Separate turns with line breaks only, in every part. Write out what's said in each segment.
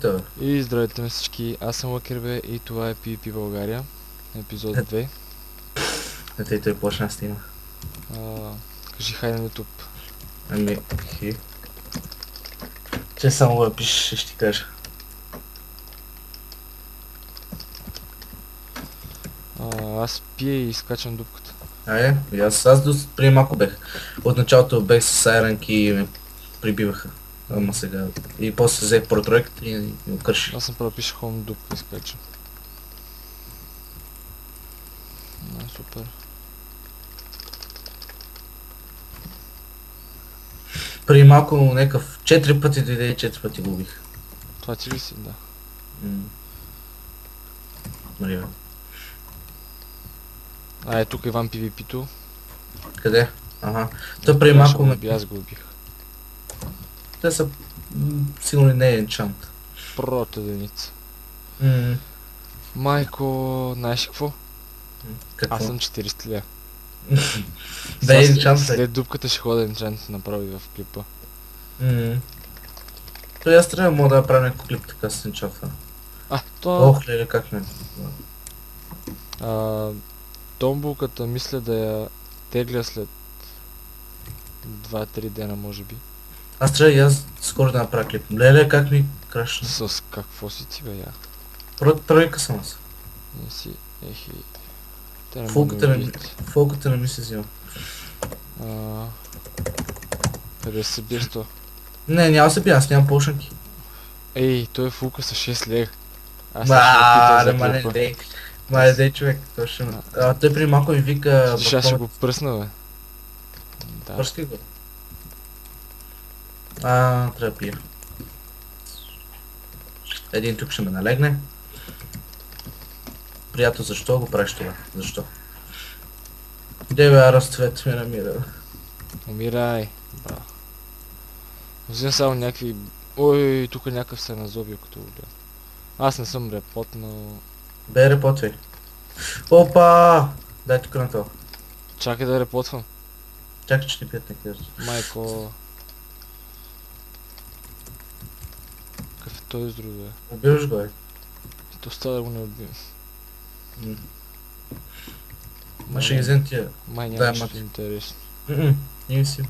те, бе?
И здравейте на всички, аз съм Лакербе и това е PvP България, епизод 2.
Ето и той почна да снима.
Кажи хай на YouTube.
Ами, хи. Че само го пишеш, ще ти кажа.
Аз пия и изкачам дупката.
Айде, и аз преди малко бех. От началото бех с айранки и ме прибиваха. Ама сега. И после взех протройката и ми окърши.
Аз съм правил пиша хом дупка изкачам. Супер.
Преди малко някакъв 4 пъти дойде и 4 пъти го убих.
Това ти ли си? Да.
Мария.
Тук Иван PvP-то.
Къде? Ага. Той преди малко ме...
Аз го убих.
Те са... сигурно не е енчант.
Протеденица.
Ммм.
Майко, знаеш какво?
Какво?
Аз съм 40 лея.
Да е енчант.
След дупката ще хода енчант направи в клипа.
Той аз трябва мога да направя някакъв клип така с енчанта. Ох, леле, как не.
Томбулката мисля да я тегля след 2-3 дена може би.
Аз трябва и аз скоро да направя клип. Леле, как ми крашна.
С какво си ти бе я?
Тройка съм аз.
Не си, ехи.
Фолката не ми се взима.
Къде се биеш то?
Не, няма се бия, аз нямам полшанки.
Ей, той е фулка с 6 лега.
Мале дей човек, точно. Той преди малко ми вика...
Ще ще го пръсна бе. Да.
Пръски го. Трябва да пия. Един тук ще ме налегне. Приятел, защо го правиш това? Защо? Де бе, разцвет ме намира.
Умирай. Браво. Взимам само някакви... Ой, тук някакъв се назобил като го гледам. Аз не съм репотнал...
Бе, репотвай. Опа! Дай тук на това.
Чакай да репотвам.
Чакай, че ти пият някакви.
Майко... Какъв е той с друг бе?
Убиваш го, бе.
То става да го не убим.
Ще ги взем тия.
Май няма нещо интересно.
Не си.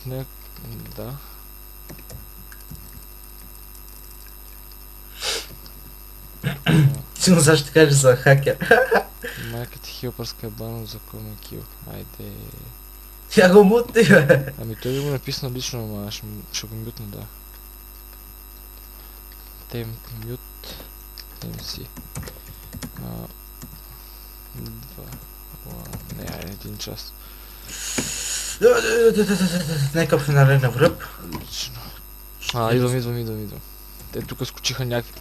Не, да.
Сигурно сега ще ти кажа за хакер.
Майка ти хилпърска е бано за кома кил. Айде.
Тя го мутни, бе.
Ами той ли го написано лично, ама ще го мютна, да. Темп мют. MC. 2. Не, един час.
Нека в налегна в ръб.
Отлично. Идвам. Те тук скочиха някакви...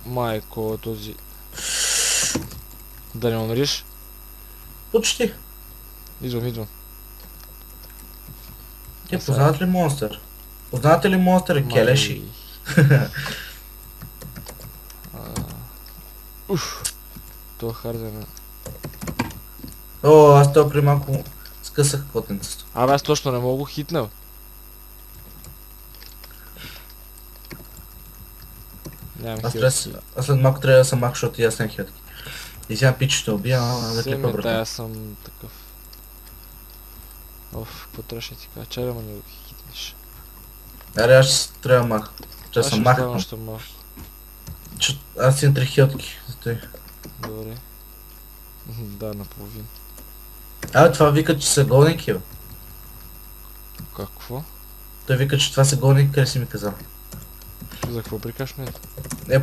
Майко, този... Да не умриш?
Почти.
Идвам.
Те познават ли монстър? Познавате ли монстър? Келеши.
Уф. Това хардена.
Аз това при малко скъсах котенцето.
Абе аз точно не мога го хитна. Нямам хилки.
Аз след малко трябва да съм мак, защото и аз нямам хилки. И сега пич ще убия, да ти
Семета,
по-брата.
аз съм такъв. Оф, какво трябваше да ти кажа? Чай да ме не го хитнеш.
Аре, аз ще трябва мах. Че съм мах. Аз имам 3 хилки.
Добре. Да, наполовин.
Това вика, че са голники, бе.
Какво?
Той вика, че това са голники, къде си ми казал.
За какво прикаш ме?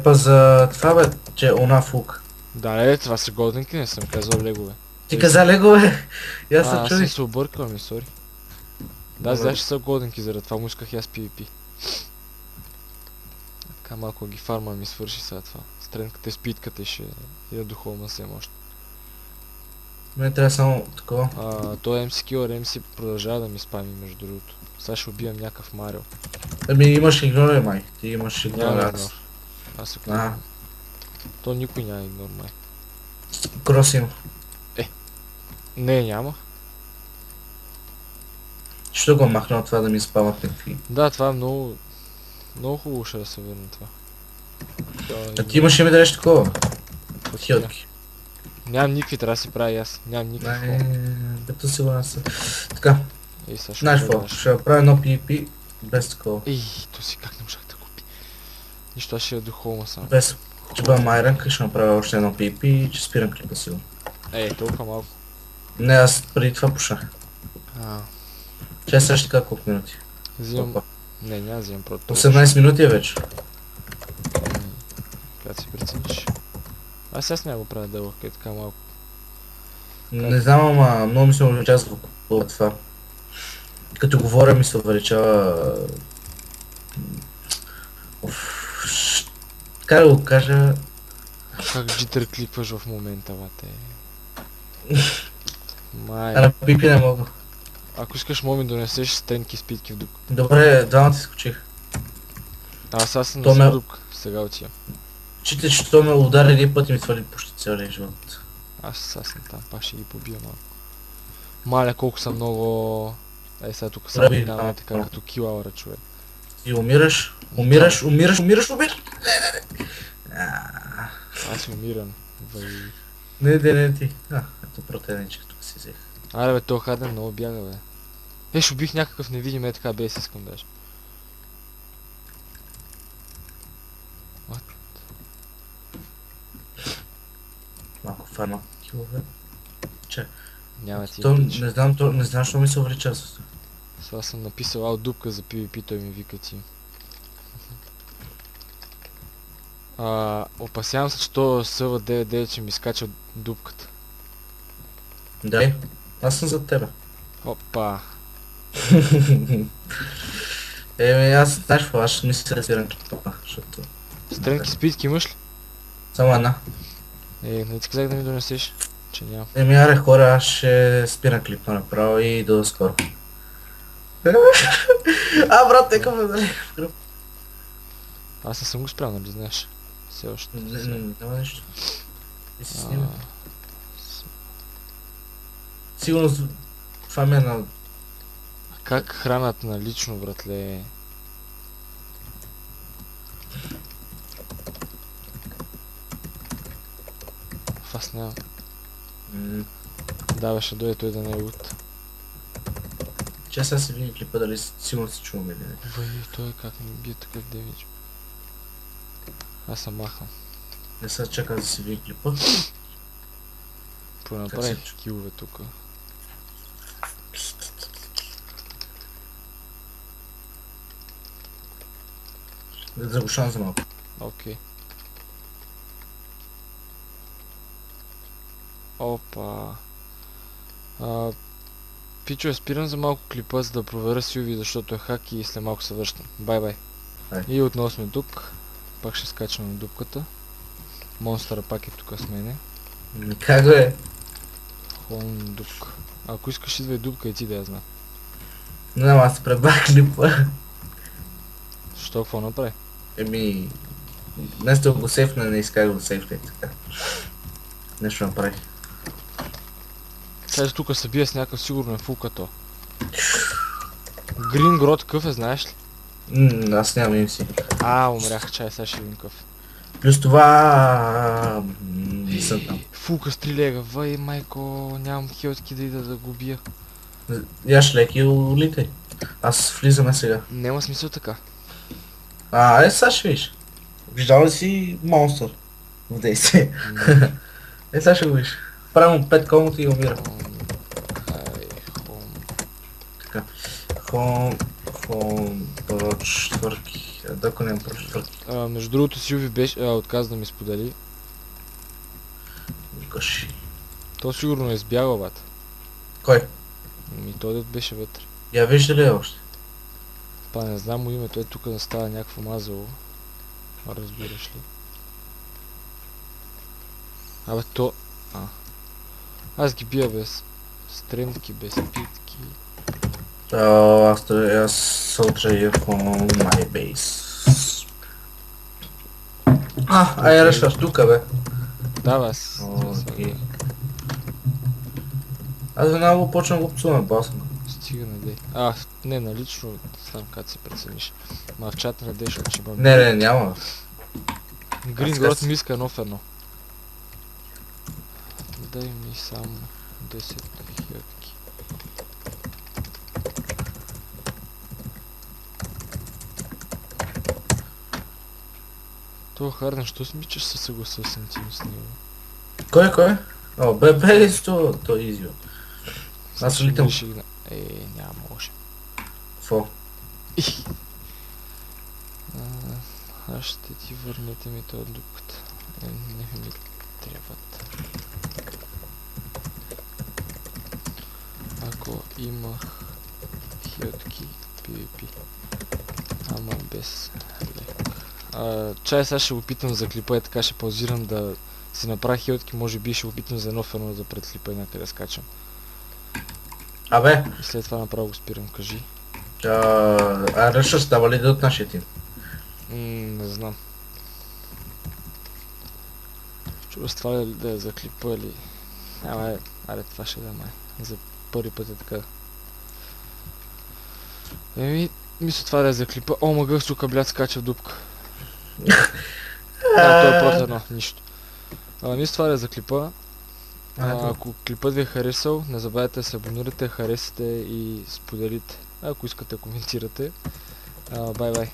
За това бе, че е она фук.
Да, това са голденки, не съм казал легове.
Ти каза легове? И аз съм чуди.
Аз съм се объркал, сори. Да, знаеш, че са голденки, заради това му исках и аз PvP. Така малко ги фарма ми свърши сега това. Стренката и спитката и ще я духовна сем още.
Мене трябва само такова.
Той MC Killer MC продължава да ми спами между другото. Сега ще убивам някакъв Марио.
Ами имаш игнор, май. Ти имаш игнор.
Аз се клювам. То никой няма игнор, май.
Крос има.
Не, няма.
Що го махна от това да ми спамат някакви?
Да, това е много... Много хубаво ще да се върне това.
А ти имаш ли ми да дадеш такова?
Хилки.
Хилки.
Нямам никакви, трябва да си правя и аз. Нямам никакви хора.
Бето сигурен съм. Така,
Ей, сега ще
знаеш
го
какво?
гледаш.
Ще направя едно PvP без такова.
Ей, то си как не можах да купи. Нищо, аз ще я до холма само.
Без. Ще бъдам айранка и ще направя още едно PvP и ще спирам клипа сигурно.
Ей, толкова малко.
Не, аз преди това пушнах.
А,
Че също така колко минути?
взимам...
Опа.
Не, няма да взимам прото.
18 минути е вече.
Когато си прецениш. Аз няма го правя дълъг, е така малко.
Не знам, ама много ми се увеличава звук от това. Като говоря ми се увеличава... Как да го кажа...
Как джитър кликваш в момента, бате. Май.
А на пипи не мога.
Ако искаш, мога ми донесеш стренки спитки в дупка.
Добре, двамата изкочих.
Аз съм
То
на
ме-
дупка. Сега отивам.
Читай, че то ме удари един път и ми свали почти целия живот.
Аз съм там, пак ще ги побия малко. Маля, колко съм много... Ей, сега тук само
Прави,
минаваме
да.
така като килаура, човек.
И умираш, умираш, умираш, умираш, умираш.
Аз си умирам. Въй.
Не ти. Ето протенечка тук си взех.
Аре бе, то хаден много бяга, бе. Ще убих някакъв невидим, е така без искам даже.
Малко фарма килове.
Няма ти
То,
я пич.
не знам, що ми се увеличава с това.
Сега съм написал аут дупка за PvP, той ми вика ти. Опасявам се, че то сърва 99 ще ми скача дупката.
Дай, аз съм зад тебе.
Опа.
Аз знаеш какво, аз ще мисля да спирам клипа, защото...
Стренки спитки имаш ли?
Само една.
Не ти казах да ми донесеш, че нямам.
Аре хора, аз ще спирам клипа направо и до скоро. Брат, тека ме дали в гръб.
Аз не съм го спрял, нали знаеш? Все още.
Няма нещо. И си
А,
снима. Сигурно това ми е на...
Как хранат на лично, братле? Аз нямам. Да, бе, ще дойде той да не е лут.
Че сега си види клипа дали сигурно се чуваме или не.
Въй, той как ми бие такъв демидж. Аз съм махам.
Не се чака да си види клипа.
Понаправих
се чу?
килове тука.
Да заглушавам за малко.
Окей. Опа. Пичо, спирам за малко клипа, за да проверя Силви, защото е хак и след малко се връщам. Бай.
Ай.
И отново сме тук. Пак ще скачам на дупката. Монстъра пак е тук с мене.
Как бе?
Хон дупка. Ако искаш идва и дупка и ти да я знам.
Не знам, аз пребах клипа.
Що, какво направи?
Днес да го сейфна, не исках да го сейфна и така. Нещо направих.
Сега тук се бия с някакъв сигурно е фулкато. Грин Грот къв е, знаеш ли?
Аз нямам им си.
Умрях, чай, сега ще видим къв.
Плюс това... Не съм там.
Фулка стрилега, въй майко, нямам хилтки да ида да го бия.
Яш леки и улитай. Аз влизаме сега.
Няма смисъл така.
Сега ще видиш. Виждал ли си монстър в действие? Сега ще го видиш. Правим 5 комната и умира. Хом, четвърки. Докато нямам про четвърки.
Между другото Силви беше, отказа да ми сподели.
Викаш.
То сигурно е избягал, бат.
Кой?
Той да беше вътре.
Я вижда ли е още?
Па не знам му името, е тук да става някакво мазало. Разбираш ли? То... Аз ги бия без стрелки, без питки.
Аз солджа from my base. Я решваш тука, бе.
Да, бе, аз...
Окей. Аз веднага го почвам го пцувам, басна.
Стига надей. Не, налично, знам как си прецениш. Ма в чата надей, защото ще имам...
Не, няма.
Грин
сега
Грот
си-
ми иска едно в едно. Дай ми само 10 хилядки. Това Харден, що си мислиш се съгласа с интим с него?
Кой? О, бе, то изи. Аз
Ще
литам.
реших да... няма може.
Фо?
Аз ще ти върнете ми този дупката. Не ми трябват. Ако имах хилядки PvP. Ама без лек. Чай сега ще го питам за клипа и така ще паузирам да си направя хилядки, може би ще го питам за едно ферно за пред клипа и някъде скачам.
Абе,
И след това направо го спирам, кажи.
Ръша става ли да от нашия тим?
Не знам. Чува с това ли да е за клипа или... Аре, това ще да е май. За първи път е така. Мисля това да е за клипа. О, мъгъх, сука, блядь, скача в дупка. Да, това е просто едно, нищо. Мисля това да е за клипа. Ако клипът ви е харесал, не забравяйте да се абонирате, харесате и споделите. Ако искате, коментирате. Бай-бай.